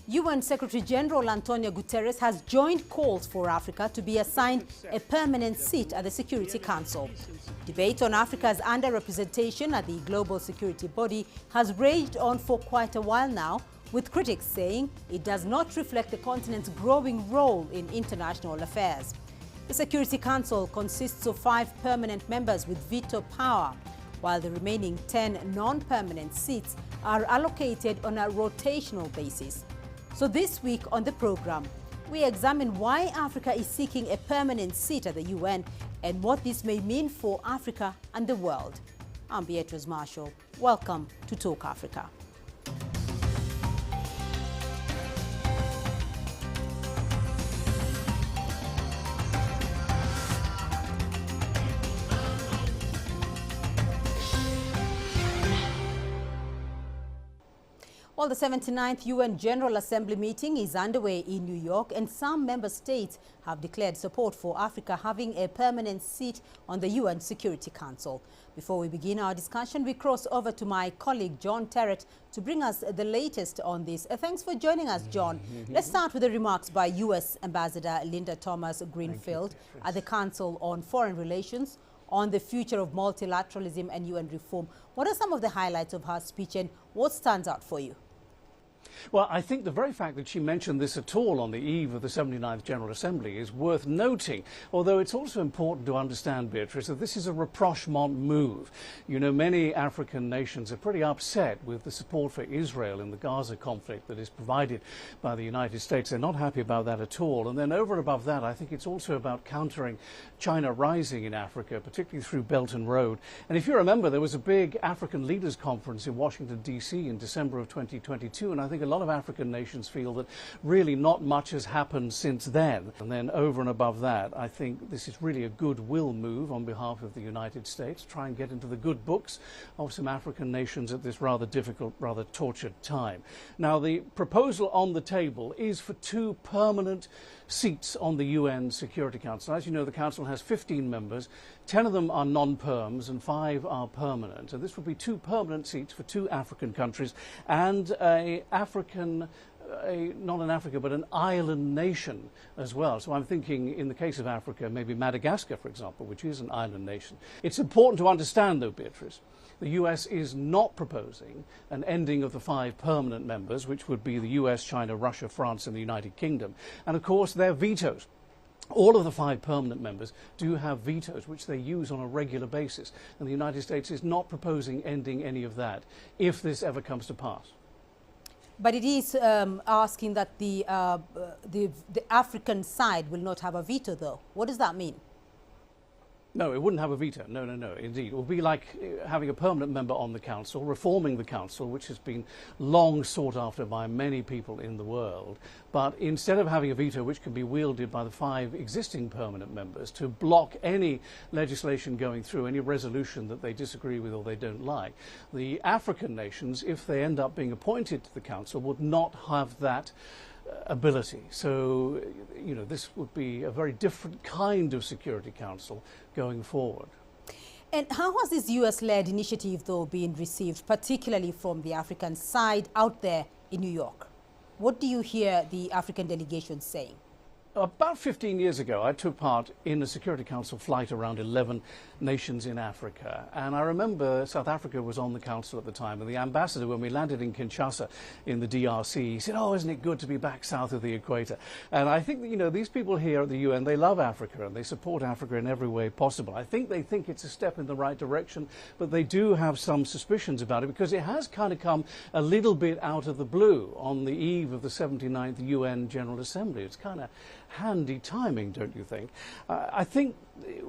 UN Secretary-General Antonio Guterres has joined calls for Africa to be assigned a permanent seat at the Security Council. Debate on Africa's underrepresentation at the global security body has raged on for quite a while now, with critics saying it does not reflect the continent's growing role in international affairs. The Security Council consists of 5 permanent members with veto power, while the remaining 10 non-permanent seats are allocated on a rotational basis. So this week on the program, we examine why Africa is seeking a permanent seat at the UN and what this may mean for Africa and the world. I'm Beatrice Marshall. Welcome to Talk Africa. Well, the 79th UN General Assembly meeting is underway in New York, and some member states have declared support for Africa having a permanent seat on the UN Security Council. Before we begin our discussion, we cross over to my colleague John Terrett to bring us the latest on this. Thanks for joining us, John. Let's start with the remarks by U.S. Ambassador Linda Thomas-Greenfield at the Council on Foreign Relations on the future of multilateralism and UN reform. What are some of the highlights of her speech and what stands out for you? Well, I think the very fact that she mentioned this at all on the eve of the 79th General Assembly is worth noting, although it's also important to understand, Beatrice, that this is a rapprochement move. You know, many African nations are pretty upset with the support for Israel in the Gaza conflict that is provided by the United States. They're not happy about that at all. And then over and above that, I think it's also about countering China rising in Africa, particularly through Belt and Road. And if you remember, there was a big African Leaders Conference in Washington, D.C. in December of 2022, and I think a lot of African nations feel that really not much has happened since then. And then over and above that, I think this is really a goodwill move on behalf of the United States, try and get into the good books of some African nations at this rather difficult, rather tortured time. Now, the proposal on the table is for 2 permanent seats on the UN Security Council. As you know, the Council has 15 members. 10 of them are non-perms and 5 are permanent. And this will be 2 permanent seats for 2 African countries and not an Africa, but an island nation as well. So I'm thinking, in the case of Africa, maybe Madagascar, for example, which is an island nation. It's important to understand, though, Beatrice, the US is not proposing an ending of the 5 permanent members, which would be the US, China, Russia, France, and the United Kingdom. And of course, their vetoes. All of the 5 permanent members do have vetoes, which they use on a regular basis. And the United States is not proposing ending any of that, if this ever comes to pass. But it is asking that the African side will not have a veto, though. What does that mean? No, it wouldn't have a veto. No, indeed. It would be like having a permanent member on the Council, reforming the Council, which has been long sought after by many people in the world. But instead of having a veto which can be wielded by the 5 existing permanent members to block any legislation going through, any resolution that they disagree with or they don't like, the African nations, if they end up being appointed to the Council, would not have that ability. So, you know, this would be a very different kind of Security Council going forward. And how has this US-led initiative, though, been received, particularly from the African side out there in New York? What do you hear the African delegation saying? About 15 years ago, I took part in a Security Council flight around 11 nations in Africa. And I remember South Africa was on the Council at the time. And the ambassador, when we landed in Kinshasa in the DRC, he said, "Oh, isn't it good to be back south of the equator?" And I think that, you know, these people here at the UN, they love Africa and they support Africa in every way possible. I think they think it's a step in the right direction, but they do have some suspicions about it because it has kind of come a little bit out of the blue on the eve of the 79th UN General Assembly. It's kind of handy timing, don't you think? I think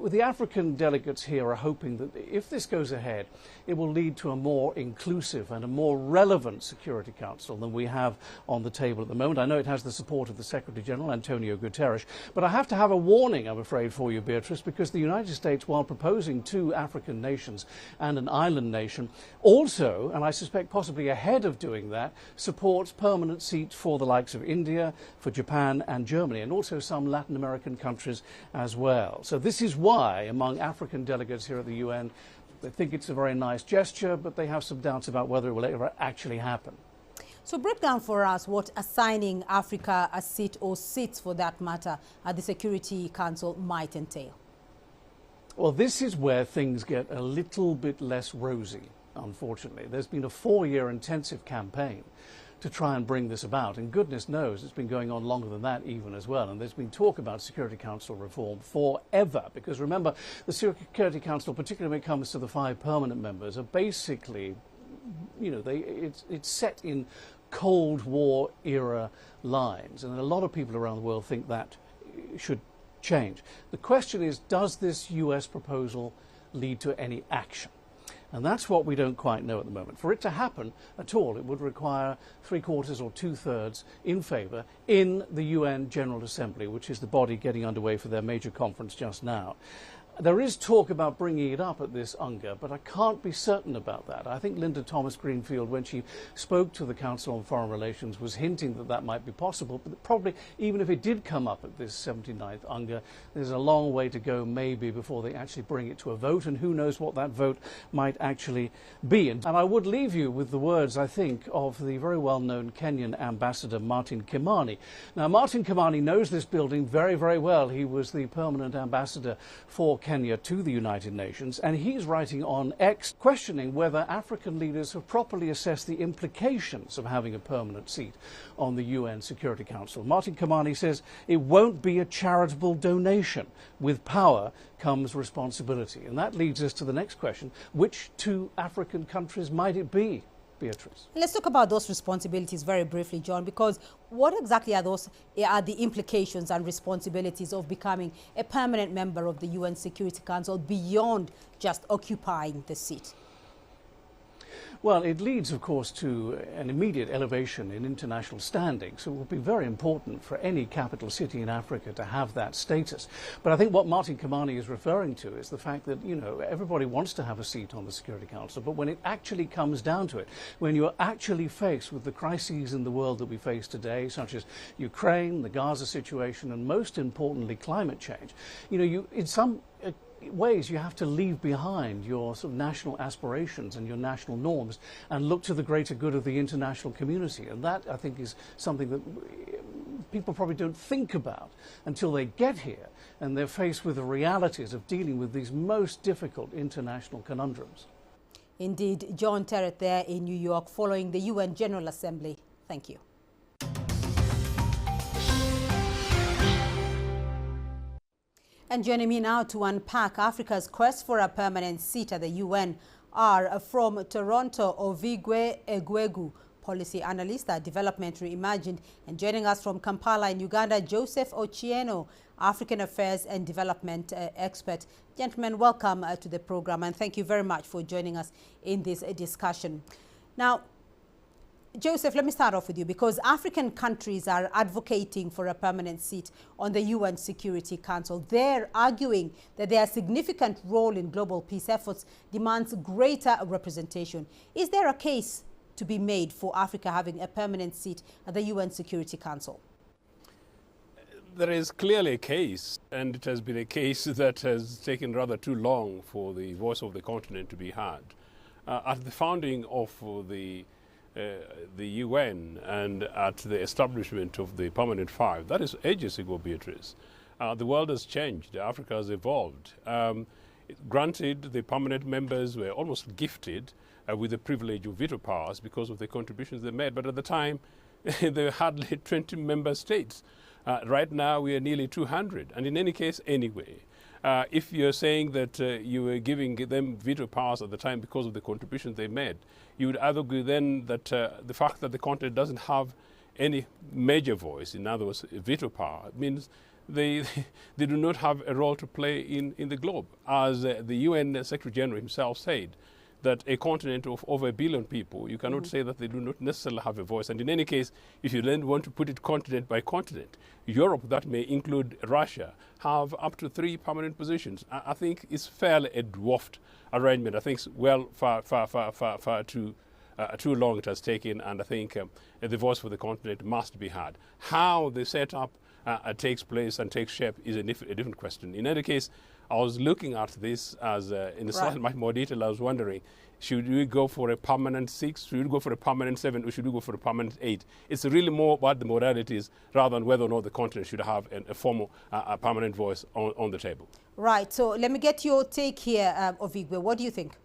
the African delegates here are hoping that if this goes ahead, it will lead to a more inclusive and a more relevant Security Council than we have on the table at the moment. I know it has the support of the Secretary General, Antonio Guterres, but I have to have a warning, I'm afraid, for you, Beatrice, because the United States, while proposing 2 African nations and an island nation, also, and I suspect possibly ahead of doing that, supports permanent seats for the likes of India, for Japan and Germany, and also some Latin American countries as well. So this is why, among African delegates here at the UN, they think it's a very nice gesture, but they have some doubts about whether it will ever actually happen. So break down for us what assigning Africa a seat, or seats for that matter, at the Security Council might entail. Well, this is where things get a little bit less rosy, unfortunately. There's been a 4-year intensive campaign to try and bring this about, and goodness knows it's been going on longer than that even as well. And there's been talk about Security Council reform forever, because remember, the Security Council, particularly when it comes to the 5 permanent members, are basically, you know, it's set in Cold War era lines, and a lot of people around the world think that should change. The question is, does this US proposal lead to any action? And that's what we don't quite know at the moment. For it to happen at all, it would require 3/4 or 2/3 in favour in the UN General Assembly, which is the body getting underway for their major conference just now. There is talk about bringing it up at this UNGA, but I can't be certain about that. I think Linda Thomas-Greenfield, when she spoke to the Council on Foreign Relations, was hinting that that might be possible. But probably, even if it did come up at this 79th UNGA, there's a long way to go, maybe, before they actually bring it to a vote, and who knows what that vote might actually be. And I would leave you with the words, I think, of the very well-known Kenyan ambassador, Martin Kimani. Now, Martin Kimani knows this building very, very well. He was the permanent ambassador for Kenya to the United Nations, and he's writing on X questioning whether African leaders have properly assessed the implications of having a permanent seat on the UN Security Council. Martin Kimani says it won't be a charitable donation. With power comes responsibility. And that leads us to the next question: which 2 African countries might it be? Beatrice. Let's talk about those responsibilities very briefly, John, because what exactly are the implications and responsibilities of becoming a permanent member of the UN Security Council beyond just occupying the seat? Well, it leads, of course, to an immediate elevation in international standing. So it will be very important for any capital city in Africa to have that status. But I think what Martin Kimani is referring to is the fact that, you know, everybody wants to have a seat on the Security Council, but when it actually comes down to it, when you're actually faced with the crises in the world that we face today, such as Ukraine, the Gaza situation, and most importantly, climate change, you know, in some ways you have to leave behind your sort of national aspirations and your national norms and look to the greater good of the international community. And that, I think, is something that people probably don't think about until they get here and they're faced with the realities of dealing with these most difficult international conundrums. Indeed. John Terrett there in New York following the UN General Assembly. Thank you. And joining me now to unpack Africa's quest for a permanent seat at the UN are from Toronto, Ovigwe Egwegu, policy analyst at Development Reimagined, and joining us from Kampala in Uganda, Joseph Ochieno, African Affairs and Development expert. Gentlemen, welcome to the program, and thank you very much for joining us in this discussion. Now, Joseph, let me start off with you, because African countries are advocating for a permanent seat on the UN Security Council. They're arguing that their significant role in global peace efforts demands greater representation. Is there a case to be made for Africa having a permanent seat at the UN Security Council? There is clearly a case, and it has been a case that has taken rather too long for the voice of the continent to be heard. At the founding of the UN and at the establishment of the Permanent 5, that is ages ago, Beatrice, the world has changed, Africa has evolved. Granted, the permanent members were almost gifted with the privilege of veto powers because of the contributions they made, but at the time there were hardly 20 member states. Right now we are nearly 200, and in any case, anyway. If you're saying that you were giving them veto powers at the time because of the contributions they made, you would argue then that the fact that the continent doesn't have any major voice, in other words, veto power, means they do not have a role to play in the globe. As the UN Secretary General himself said, that a continent of over 1 billion people, you cannot say that they do not necessarily have a voice. And in any case, if you then want to put it continent by continent, Europe, that may include Russia, have up to 3 permanent positions. I think it's fairly a dwarfed arrangement. I think it's well far too long it has taken, and I think the voice for the continent must be heard. How they set up takes place and takes shape is a different question. In any case, I was looking at this as in a slightly much more detail. I was wondering, should we go for a permanent 6? Should we go for a permanent 7? Or should we go for a permanent 8? It's really more about the modalities rather than whether or not the continent should have a formal, a permanent voice on the table. Right. So let me get your take here, Ovigwe. What do you think?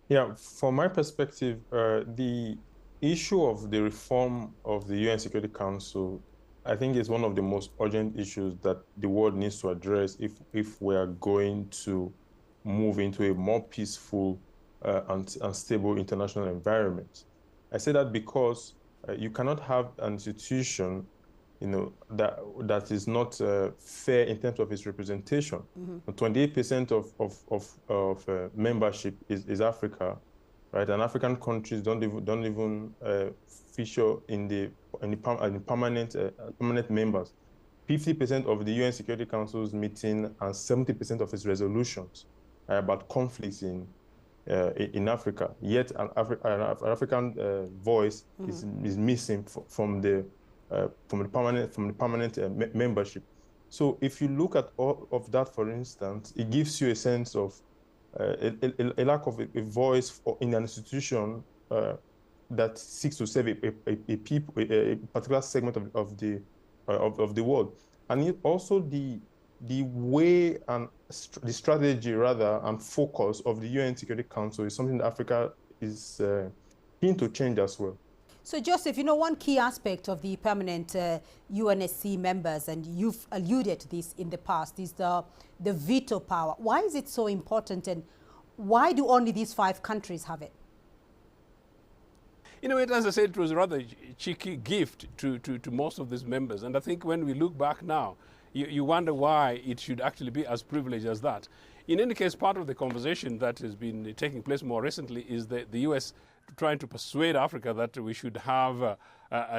Yeah, from my perspective, the issue of the reform of the UN Security Council, I think, is one of the most urgent issues that the world needs to address if we are going to move into a more peaceful and stable international environment. I say that because you cannot have an institution, that is not fair in terms of its representation. 28% of membership is Africa, right? And African countries don't even feature in the permanent members. 50% of the UN Security Council's meeting and 70% of its resolutions are about conflicts in Africa. Yet an African voice is missing from the permanent membership. So if you look at all of that, for instance, it gives you a sense of a lack of a voice in an institution that seeks to serve a particular segment of the world, and also the way and the strategy rather and focus of the UN Security Council is something that Africa is keen to change as well. So, Joseph, one key aspect of the permanent UNSC members, and you've alluded to this in the past, is the veto power. Why is it so important, and why do only these 5 countries have it? As I said, it was a rather cheeky gift to most of these members. And I think when we look back now, you wonder why it should actually be as privileged as that. In any case, part of the conversation that has been taking place more recently is the US trying to persuade Africa that we should have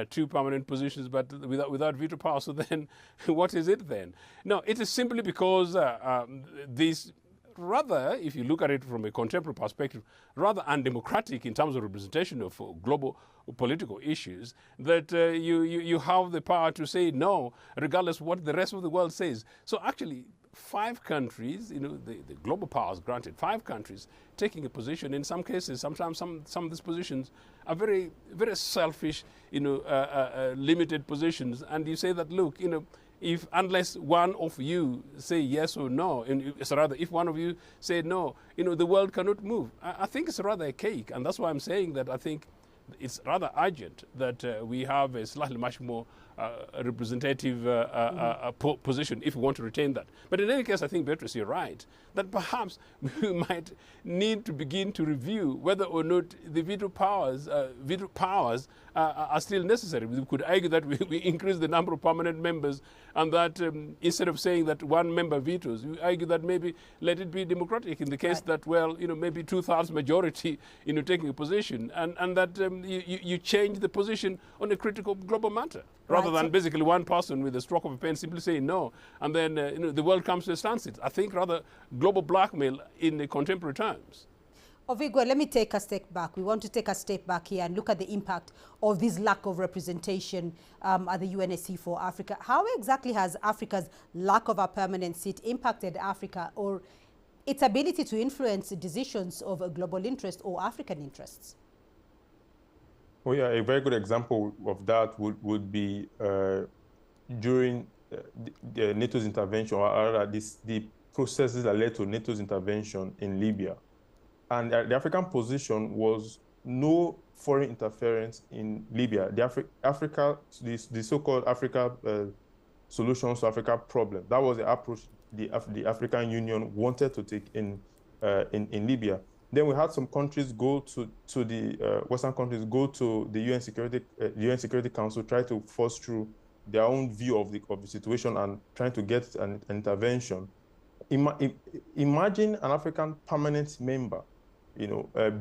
2 permanent positions, but without veto power. So then, what is it then? No, it is simply because these, rather, if you look at it from a contemporary perspective, rather undemocratic in terms of representation of global political issues, that you have the power to say no, regardless of what the rest of the world says. So actually, 5 countries, the global powers granted, 5 countries taking a position. In some cases, sometimes some of these positions are very, very selfish, limited positions. And you say that, look, unless one of you say yes or no, and it's rather if one of you say no, the world cannot move. I think it's rather a cake, and that's why I'm saying that I think it's rather urgent that we have a slightly much more representative position if we want to retain that. But in any case, I think, Beatrice, you're right, that perhaps we might need to begin to review whether or not the veto powers are still necessary. We could argue that we increase the number of permanent members, and that instead of saying that one member vetoes, we argue that maybe let it be democratic in the case that, maybe 2/3 majority, taking a position, and that you change the position on a critical global matter, rather than basically one person with a stroke of a pen simply saying no, and then the world comes to a standstill. I think rather global blackmail in the contemporary terms. Ovigwe, let me take a step back. We want to take a step back here and look at the impact of this lack of representation at the UNSC for Africa. How exactly has Africa's lack of a permanent seat impacted Africa or its ability to influence the decisions of a global interest or African interests? Well, yeah, a very good example of that would be during the NATO's intervention, or rather the processes that led to NATO's intervention in Libya. And the African position was no foreign interference in Libya. The so-called Africa solutions to Africa problem. That was the approach the African Union wanted to take in Libya. Then we had some countries go to the Western countries go to the UN Security Council, try to force through their own view of the situation and trying to get an intervention. Imagine an African permanent member,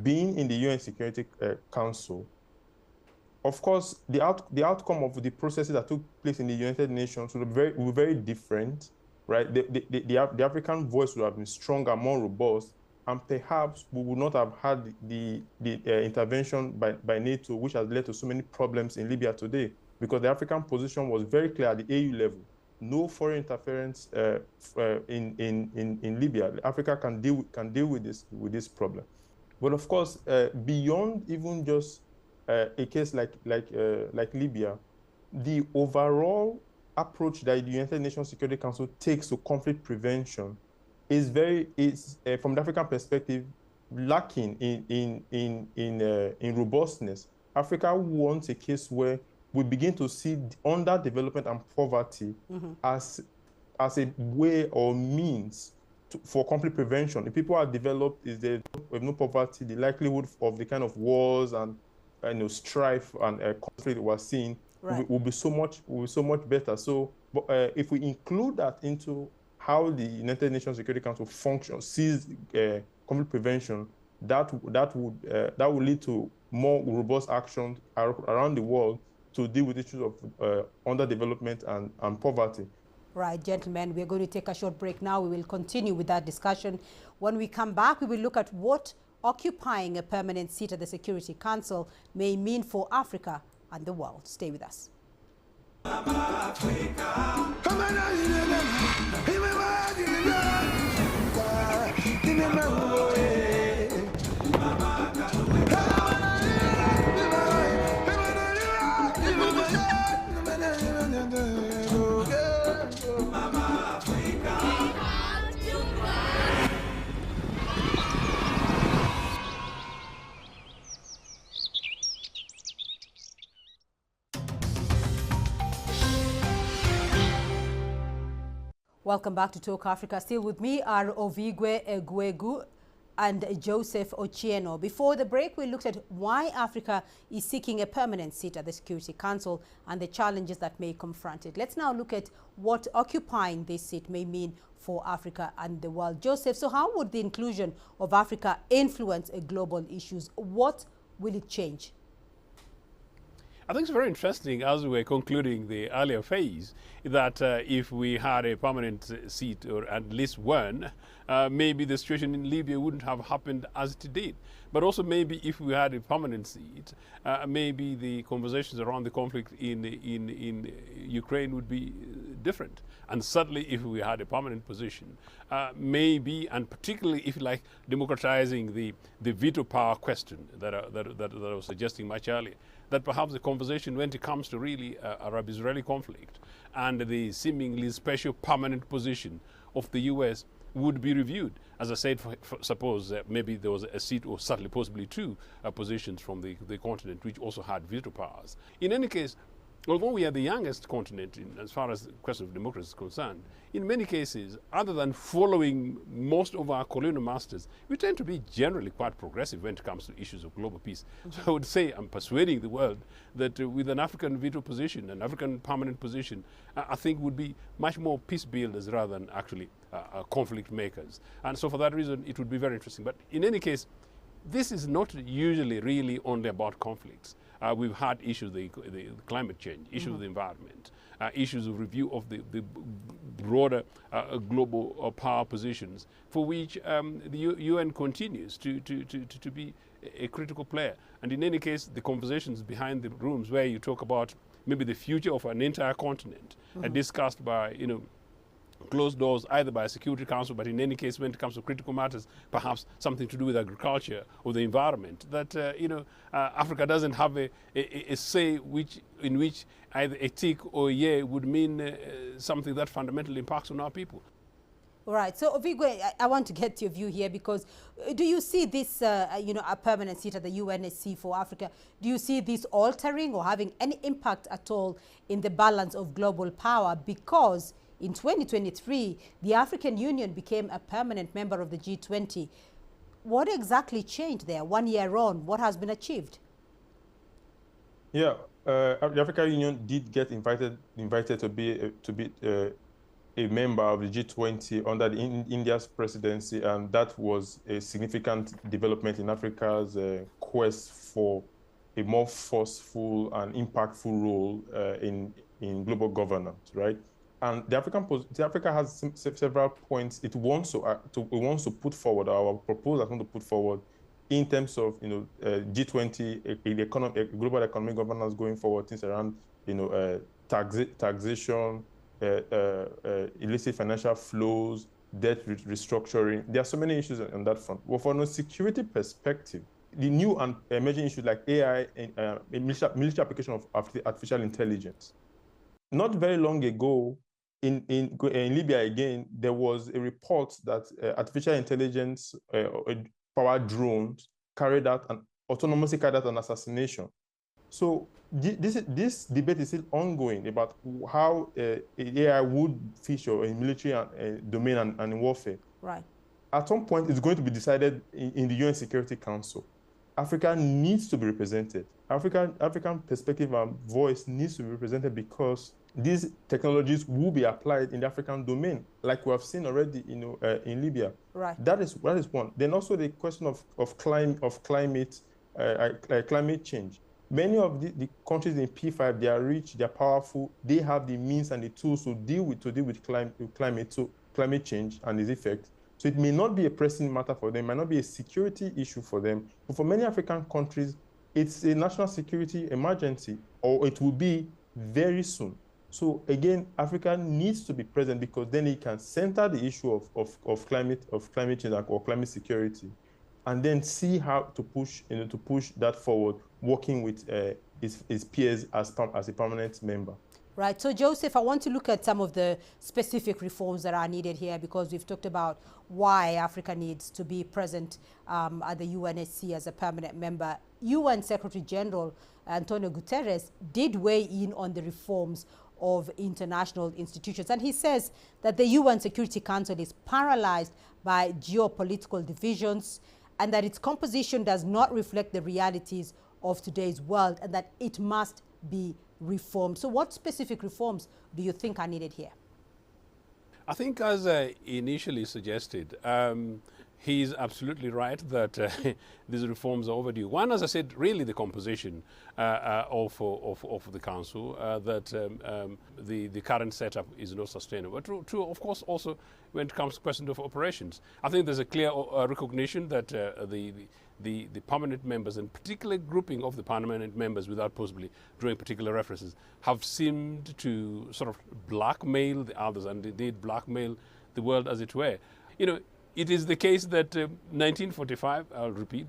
being in the UN Security Council. Of course, the outcome of the processes that took place in the United Nations would be very different, right? The African voice would have been stronger, more robust, and perhaps we would not have had the intervention by NATO, which has led to so many problems in Libya today. because the African position was very clear at the AU level. No foreign interference in Libya. Africa can deal with this problem. But of course, beyond even just a case like Libya, the overall approach that the United Nations Security Council takes to conflict prevention is from the African perspective, lacking in robustness. Africa wants a case where we begin to see underdevelopment and poverty as a way or means for conflict prevention. If people are developed, if they have no poverty, the likelihood of the kind of wars and strife and conflict we're seeing will be so much better. So, if we include that into how the United Nations Security Council sees conflict prevention, that would lead to more robust action around the world to deal with issues of underdevelopment and poverty. Right, gentlemen, we're going to take a short break now. We will continue with that discussion. When we come back, we will look at what occupying a permanent seat at the Security Council may mean for Africa and the world. Stay with us. Welcome back to Talk Africa. Still with me are Ovigwe Egwegu and Joseph Ochieno. Before the break, we looked at why Africa is seeking a permanent seat at the Security Council and the challenges that may confront it. Let's now look at what occupying this seat may mean for Africa and the world. Joseph, so how would the inclusion of Africa influence global issues? What will it change? I think it's very interesting, as we were concluding the earlier phase, that if we had a permanent seat, or at least one, maybe the situation in Libya wouldn't have happened as it did. But also maybe if we had a permanent seat, maybe the conversations around the conflict in Ukraine would be different. And certainly if we had a permanent position, maybe, and particularly if you like, democratizing the veto power question that I was suggesting much earlier, that perhaps the conversation when it comes to really Arab-Israeli conflict and the seemingly special permanent position of the U.S. would be reviewed. As I said, suppose maybe there was a seat or certainly possibly two positions from the continent which also had veto powers. In any case, although we are the youngest continent as far as the question of democracy is concerned, in many cases, other than following most of our colonial masters, we tend to be generally quite progressive when it comes to issues of global peace. So I would say I'm persuading the world that with an African veto position, an African permanent position, I think would be much more peace builders rather than actually conflict makers. And so for that reason, it would be very interesting. But in any case, this is not usually really only about conflicts. We've had issues, the climate change, issues of the environment, issues of review of the broader global power positions, for which the UN continues to be a critical player. And in any case, the conversations behind the rooms where you talk about maybe the future of an entire continent are discussed by, closed doors, either by a Security Council, but in any case, when it comes to critical matters, perhaps something to do with agriculture or the environment, that Africa doesn't have a say in which either a tick or a yay would mean something that fundamentally impacts on our people. All right. So, Ovigwe, I want to get your view here, because do you see this, a permanent seat at the UNSC for Africa, do you see this altering or having any impact at all in the balance of global power? Because in 2023, the African Union became a permanent member of the G20. What exactly changed there 1 year on? What has been achieved? Yeah, the African Union did get invited to be a member of the G20 under India's presidency, and that was a significant development in Africa's quest for a more forceful and impactful role in global governance, right? And Africa has several points it wants to put forward, our proposals want to put forward in terms of G20, global economic governance going forward, things around taxation, illicit financial flows, debt restructuring. There are so many issues on that front. Well, from a security perspective, the new and emerging issues like AI and military application of artificial intelligence. Not very long ago, in Libya again, there was a report that artificial intelligence powered drones autonomously carried out an assassination. So this debate is still ongoing about how AI would feature in military domain and warfare. Right. At some point, it's going to be decided in the UN Security Council. Africa needs to be represented. African perspective and voice needs to be represented because these technologies will be applied in the African domain, like we have seen already, in Libya. Right. That is one. Then also the question of climate change. Many of the countries in P5, they are rich, they are powerful, they have the means and the tools to deal with climate change and its effects. So it may not be a pressing matter for them, it might not be a security issue for them, but for many African countries, it's a national security emergency, or it will be very soon. So again, Africa needs to be present because then it can center the issue of climate change or climate security, and then see how to push that forward, working with his peers as a permanent member. Right. So, Joseph, I want to look at some of the specific reforms that are needed here, because we've talked about why Africa needs to be present at the UNSC as a permanent member. UN Secretary General Antonio Guterres did weigh in on the reforms of international institutions. And he says that the UN Security Council is paralyzed by geopolitical divisions and that its composition does not reflect the realities of today's world and that it must be reformed. So what specific reforms do you think are needed here? I think, as initially suggested, he's absolutely right that these reforms are overdue. One, as I said, really the composition of the council, that the current setup is not sustainable. True, of course, also when it comes to question of operations. I think there's a clear recognition that the permanent members, and particular grouping of the permanent members, without possibly drawing particular references, have seemed to sort of blackmail the others, and indeed blackmail the world, as it were. It is the case that 1945, I'll repeat,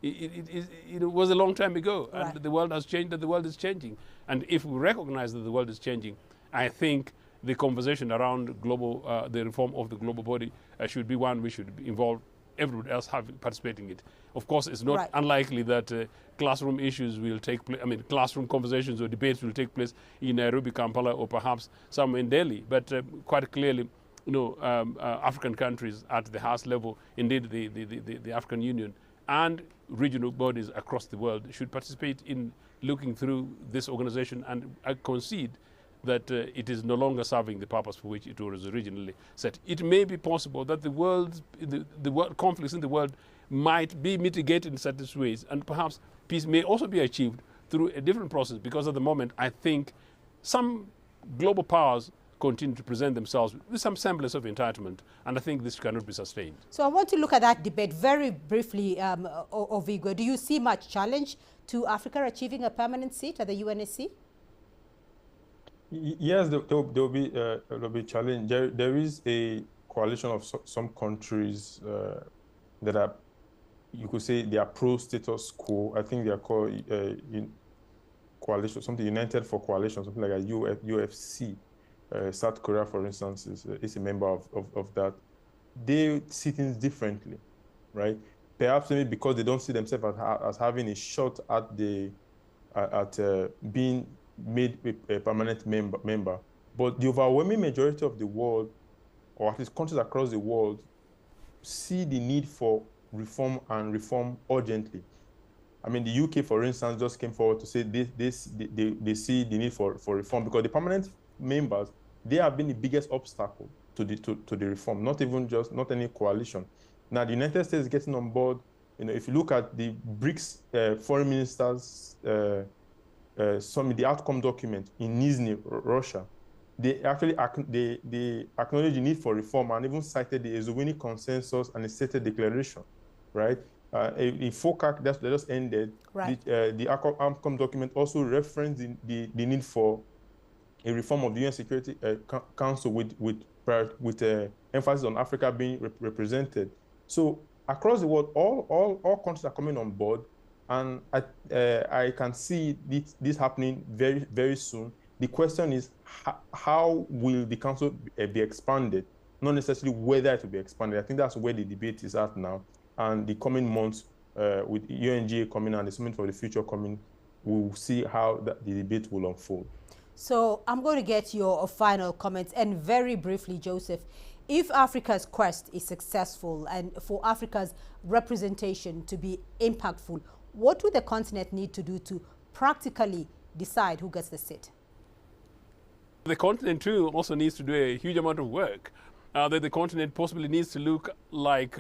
it was a long time ago, right. And the world has changed, and the world is changing. And if we recognize that the world is changing, I think the conversation around the reform of the global body should be one we should involve everyone else participating in it. Of course, it's not unlikely that classroom issues will take place. Classroom conversations or debates will take place in Nairobi, Kampala, or perhaps somewhere in Delhi. But quite clearly, African countries at the highest level, indeed the African Union and regional bodies across the world should participate in looking through this organization and concede that it is no longer serving the purpose for which it was originally set. It may be possible that the world conflicts in the world might be mitigated in certain ways, and perhaps peace may also be achieved through a different process, because at the moment I think some global powers continue to present themselves with some semblance of entitlement, and I think this cannot be sustained. So I want to look at that debate very briefly, Ovigwe. Do you see much challenge to Africa achieving a permanent seat at the UNSC? Yes, there will be a challenge. There is a coalition of some countries that are, you could say, they are pro-status quo. I think they are called coalition, something United for Coalition, something like a UFC. South Korea, for instance, is a member of that. They see things differently, right? Perhaps maybe because they don't see themselves as having a shot at being made a permanent member. But the overwhelming majority of the world, or at least countries across the world, see the need for reform and reform urgently. The UK, for instance, just came forward to say they see the need for reform, because the permanent members, they have been the biggest obstacle to the reform, not any coalition. Now, the United States is getting on board. If you look at the BRICS foreign ministers summit, the outcome document in Nizhny, Russia, they actually they acknowledge the need for reform and even cited the Ezewini Consensus and the Stated Declaration, right? A FOCAC that just ended, right. the outcome document also referenced the need for a reform of the UN Security Council with emphasis on Africa being represented. So across the world, all countries are coming on board, and I can see this happening very, very soon. The question is, how will the council be expanded? Not necessarily whether it will be expanded. I think that's where the debate is at now. And the coming months, with UNGA coming and the Summit for the Future coming, we'll see how the debate will unfold. So I'm going to get your final comments, and very briefly, Joseph, if Africa's quest is successful and for Africa's representation to be impactful, what would the continent need to do to practically decide who gets the seat? The continent too also needs to do a huge amount of work. That the continent possibly needs to look like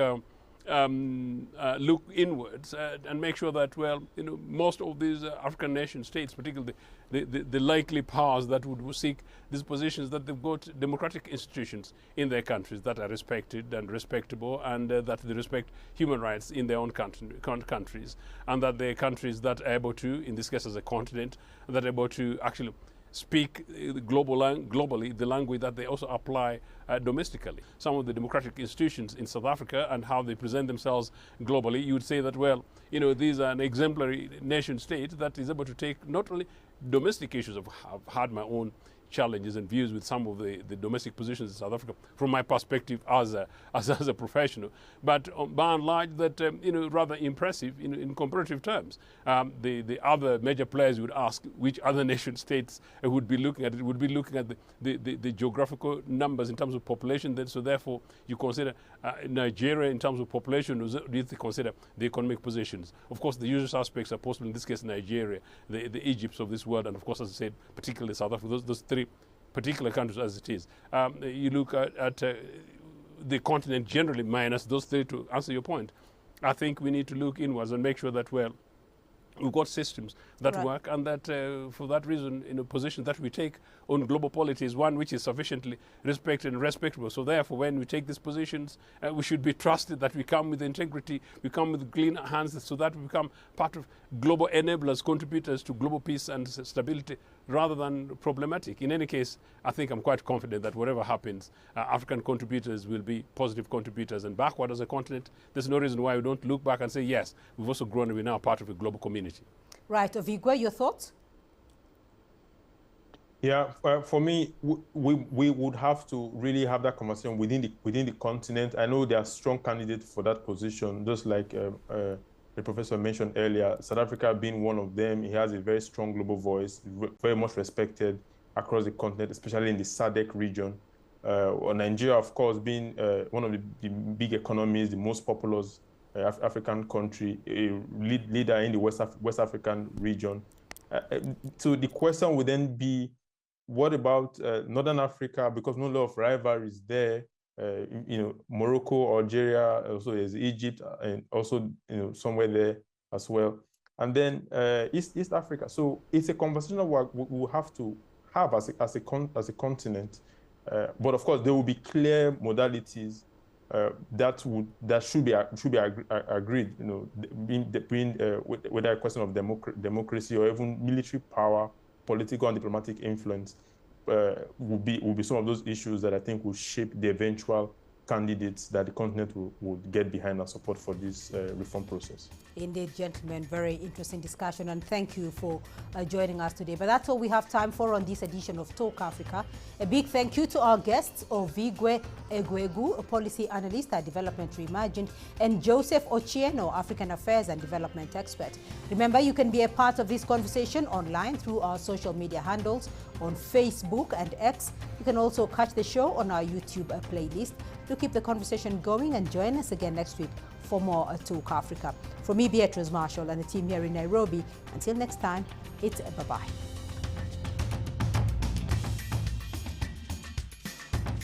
look inwards and make sure that, well, most of these African nation states, particularly the likely powers that would seek these positions, that they've got democratic institutions in their countries that are respected and respectable, and that they respect human rights in their own countries, and that they're countries that are able to, in this case as a continent, that are able to actually speak globally the language that they also apply domestically. Some of the democratic institutions in South Africa and how they present themselves globally, you would say that, well, these are an exemplary nation state that is able to take not only domestic issues. I've had my own challenges and views with some of the domestic positions in South Africa from my perspective as a professional, but by and large that rather impressive in comparative terms. The other major players would ask which other nation states would be looking at it, would be looking at the geographical numbers in terms of population. Then, so therefore you consider Nigeria in terms of population, or do you consider the economic positions? Of course the usual suspects are possible in this case Nigeria, the Egypts of this world, and of course, as I said, particularly South Africa, those three particular countries as it is. You look at the continent generally minus those three, to answer your point. I think we need to look inwards and make sure that, well, we've got systems that work, and that for that reason, in a position that we take on global polity is one which is sufficiently respected and respectable. So therefore, when we take these positions, we should be trusted that we come with integrity, we come with clean hands, so that we become part of global enablers, contributors to global peace and stability, rather than problematic. In any case, I think I'm quite confident that whatever happens, African contributors will be positive contributors. And backward as a continent, there's no reason why we don't look back and say, yes, we've also grown and we're now part of a global community. Right. Ovigwe, your thoughts? Yeah, for me, we would have to really have that conversation within the continent. I know there are strong candidates for that position, just like the professor mentioned earlier, South Africa being one of them. He has a very strong global voice, very much respected across the continent, especially in the SADC region. Nigeria, of course, being one of the big economies, the most populous African country, a leader in the West African region. So the question would then be, what about Northern Africa? Because no lot of rivalries there. Morocco, Algeria, also there's Egypt, and also somewhere there as well. And then East Africa. So it's a conversation that we'll have to have as a continent. But of course, there will be clear modalities that should be agreed. Whether a question of democracy or even military power, political and diplomatic influence. Will be some of those issues that I think will shape the eventual candidates that the continent will get behind and support for this reform process. Indeed, gentlemen, very interesting discussion, and thank you for joining us today. But that's all we have time for on this edition of Talk Africa. A big thank you to our guests, Ovigwe Egwegu, a policy analyst at Development Reimagined, and Joseph Ochieno, African Affairs and Development expert. Remember, you can be a part of this conversation online through our social media handles on Facebook and X. You can also catch the show on our YouTube playlist. To keep the conversation going, and join us again next week for more Talk Africa. From me, Beatrice Marshall, and the team here in Nairobi, until next time, it's bye-bye.